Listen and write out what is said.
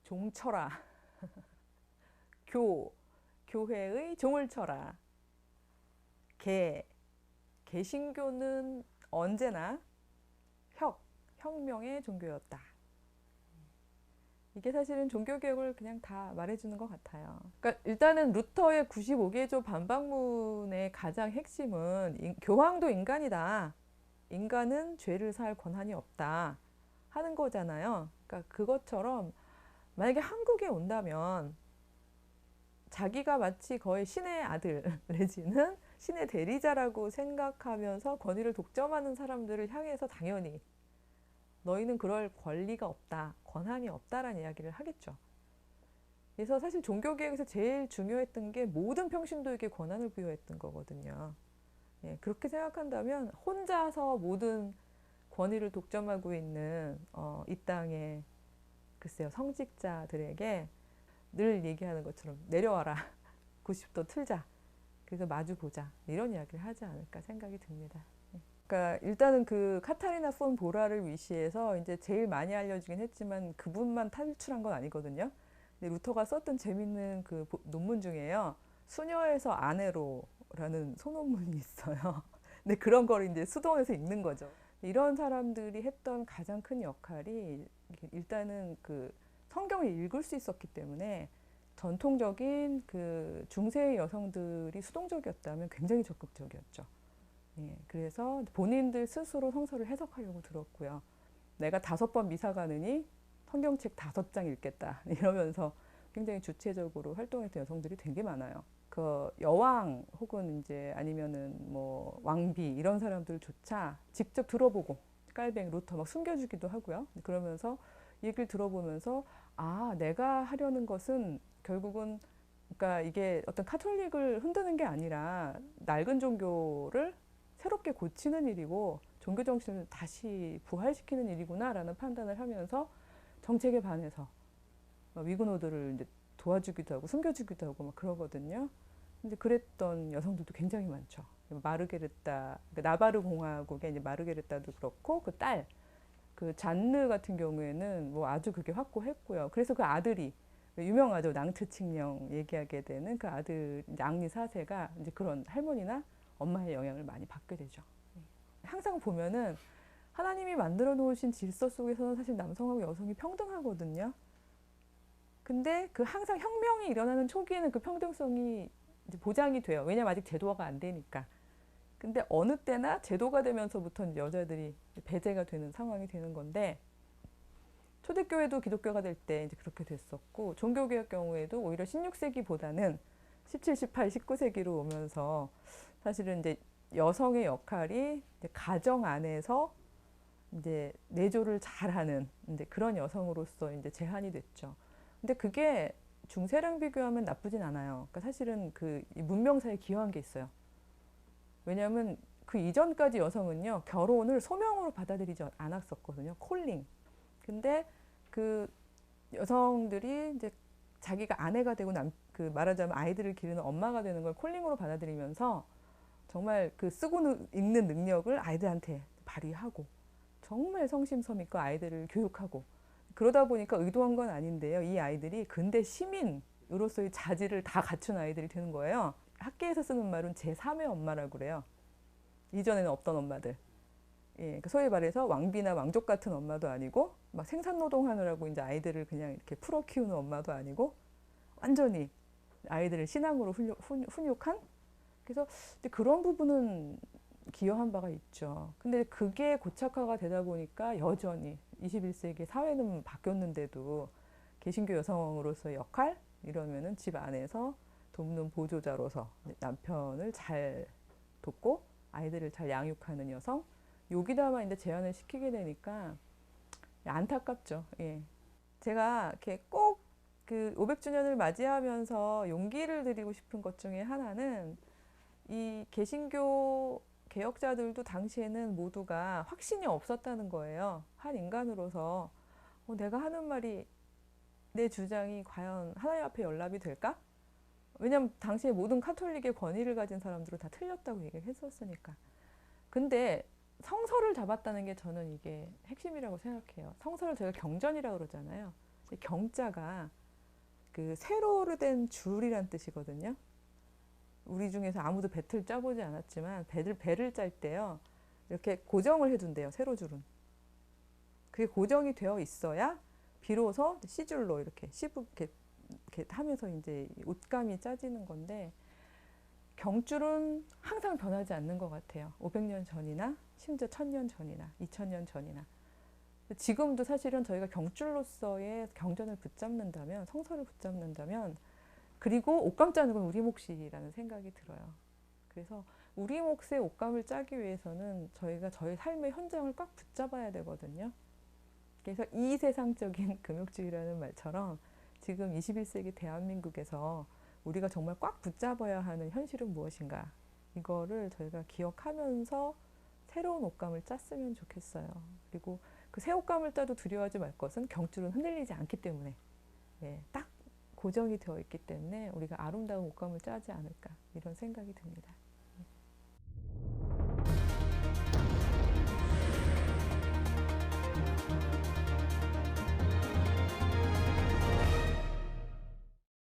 종쳐라. 교회의 종을 쳐라. 개신교는 언제나 혁명의 종교였다. 이게 사실은 종교개혁을 그냥 다 말해주는 것 같아요. 그러니까 일단은 루터의 95개조 반박문의 가장 핵심은 교황도 인간이다. 인간은 죄를 살 권한이 없다. 하는 거잖아요. 그러니까 그것처럼 만약에 한국에 온다면 자기가 마치 거의 신의 아들 내지는 신의 대리자라고 생각하면서 권위를 독점하는 사람들을 향해서 당연히 너희는 그럴 권리가 없다, 권한이 없다라는 이야기를 하겠죠. 그래서 사실 종교개혁에서 제일 중요했던 게 모든 평신도에게 권한을 부여했던 거거든요. 예, 그렇게 생각한다면 혼자서 모든 권위를 독점하고 있는 이 땅의 글쎄요 성직자들에게 늘 얘기하는 것처럼 내려와라 90도 틀자 그래서 마주 보자 이런 이야기를 하지 않을까 생각이 듭니다. 그러니까 일단은 그 카타리나 폰 보라를 위시해서 이제 제일 많이 알려지긴 했지만 그분만 탈출한 건 아니거든요. 근데 루터가 썼던 재밌는 그 논문 중에요. 수녀에서 아내로라는 소논문이 있어요. 근데 그런 걸 이제 수동에서 읽는 거죠. 이런 사람들이 했던 가장 큰 역할이 일단은 그 성경을 읽을 수 있었기 때문에 전통적인 그 중세의 여성들이 수동적이었다면 굉장히 적극적이었죠. 예, 그래서 본인들 스스로 성서를 해석하려고 들었고요. 내가 5번 미사 가느니 성경책 5장 읽겠다 이러면서 굉장히 주체적으로 활동했던 여성들이 되게 많아요. 그 여왕 혹은 이제 아니면은 뭐 왕비 이런 사람들조차 직접 들어보고 깔뱅 루터 막 숨겨주기도 하고요. 그러면서 얘기를 들어보면서 아 내가 하려는 것은 결국은 그러니까 이게 어떤 카톨릭을 흔드는 게 아니라 낡은 종교를 새롭게 고치는 일이고 종교 정신을 다시 부활시키는 일이구나라는 판단을 하면서 정책에 반해서 위그노들을 이제 도와주기도 하고 숨겨주기도 하고 막 그러거든요. 근데 그랬던 여성들도 굉장히 많죠. 마르게르타, 나바르 공화국의 이제 마르게르타도 그렇고 그 딸, 그 잔느 같은 경우에는 뭐 아주 그게 확고했고요. 그래서 그 아들이 유명하죠. 낭트칙령 얘기하게 되는 그 아들 이제 앙리 4세가 이제 그런 할머니나 엄마의 영향을 많이 받게 되죠. 항상 보면은 하나님이 만들어 놓으신 질서 속에서는 사실 남성하고 여성이 평등하거든요. 근데 그 항상 혁명이 일어나는 초기에는 그 평등성이 이제 보장이 돼요. 왜냐면 아직 제도화가 안 되니까. 근데 어느 때나 제도가 되면서부터 여자들이 배제가 되는 상황이 되는 건데 초대교회도 기독교가 될 때 이제 그렇게 됐었고 종교개혁 경우에도 오히려 16세기보다는 17, 18, 19세기로 오면서 사실은 이제 여성의 역할이 이제 가정 안에서 이제 내조를 잘하는 이제 그런 여성으로서 이제 제한이 됐죠. 근데 그게 중세랑 비교하면 나쁘진 않아요. 그러니까 사실은 그 문명사에 기여한 게 있어요. 왜냐하면 그 이전까지 여성은요 결혼을 소명으로 받아들이지 않았었거든요. 콜링. 근데 그 여성들이 이제 자기가 아내가 되고 그 말하자면 아이들을 기르는 엄마가 되는 걸 콜링으로 받아들이면서 정말 그 쓰고 읽는 능력을 아이들한테 발휘하고 정말 성심성의껏 아이들을 교육하고 그러다 보니까 의도한 건 아닌데요. 이 아이들이 근대 시민으로서의 자질을 다 갖춘 아이들이 되는 거예요. 학계에서 쓰는 말은 제3의 엄마라고 그래요. 이전에는 없던 엄마들. 예, 소위 말해서 왕비나 왕족 같은 엄마도 아니고 막 생산노동 하느라고 이제 아이들을 그냥 이렇게 풀어 키우는 엄마도 아니고 완전히 아이들을 신앙으로 훈육한 그래서 그런 부분은 기여한 바가 있죠. 근데 그게 고착화가 되다 보니까 여전히 21세기 사회는 바뀌었는데도 개신교 여성으로서의 역할 이러면은 집 안에서 돕는 보조자로서 남편을 잘 돕고 아이들을 잘 양육하는 여성 여기다만 이제 제한을 시키게 되니까 안타깝죠. 예. 제가 이렇게 꼭 그 500주년을 맞이하면서 용기를 드리고 싶은 것 중에 하나는 이 개신교 개혁자들도 당시에는 모두가 확신이 없었다는 거예요. 한 인간으로서 내가 하는 말이 내 주장이 과연 하나님 앞에 연락이 될까? 왜냐면 당시에 모든 카톨릭의 권위를 가진 사람들은 다 틀렸다고 얘기를 했었으니까. 근데 성서를 잡았다는 게 저는 이게 핵심이라고 생각해요. 성서를 저희가 경전이라고 그러잖아요. 경자가 그 세로로 된 줄이란 뜻이거든요. 우리 중에서 아무도 배틀 짜보지 않았지만 배를 짤 때요. 이렇게 고정을 해둔대요. 세로줄은. 그게 고정이 되어 있어야 비로소 C줄로 이렇게 이렇게 하면서 이제 옷감이 짜지는 건데 경줄은 항상 변하지 않는 것 같아요. 500년 전이나 심지어 1000년 전이나 2000년 전이나. 지금도 사실은 저희가 경줄로서의 경전을 붙잡는다면, 성서를 붙잡는다면, 그리고 옷감 짜는 건 우리 몫이라는 생각이 들어요. 그래서 우리 몫의 옷감을 짜기 위해서는 저희가 저희 삶의 현장을 꽉 붙잡아야 되거든요. 그래서 이 세상적인 금욕주의라는 말처럼 지금 21세기 대한민국에서 우리가 정말 꽉 붙잡아야 하는 현실은 무엇인가, 이거를 저희가 기억하면서 새로운 옷감을 짰으면 좋겠어요. 그리고 그 새 옷감을 짜도 두려워하지 말 것은 경줄은 흔들리지 않기 때문에, 예, 딱 고정이 되어 있기 때문에 우리가 아름다운 옷감을 짜지 않을까, 이런 생각이 듭니다.